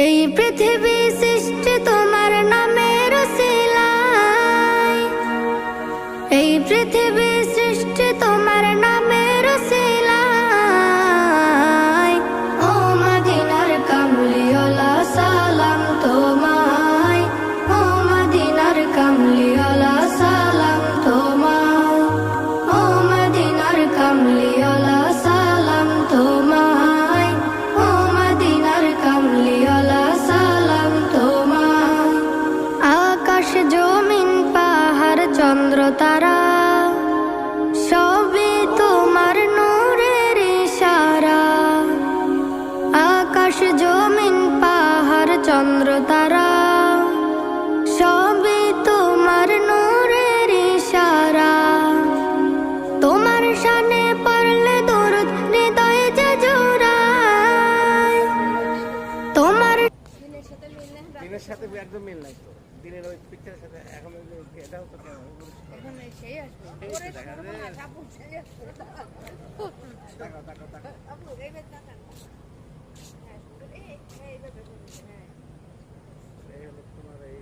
এই পৃথিবী সৃষ্টি তোমার নামের উসিলায়, এই পৃথিবী সৃষ্টি তোমার নামের উসিলায়। ও মদিনার কামলিওয়ালা সালাম তোমায়, ও মদিনার কামলিওয়ালা সালাম তোমায়, ও মদিনার কামলিওয়ালা সালাম তোমায়, ও মদিনার কামলিওয়ালা সালাম তোমায়। আকাশ জমিন পাহাড় চন্দ্র তারা সবই তোমার নূরের ইশারা। আকাশ জমিন পাহাড় চন্দ্র তারা সবই তোমার নূরের ইশারা। তোমার শানে পড়লে দরুদ হৃদয় যে জোড়ায়। তোমার দিনের সাথে একদম মিল নাই তো, দিনের ওই পিকচারের সাথে এখন এটাও তো এখন সেই আসবে তোমার এই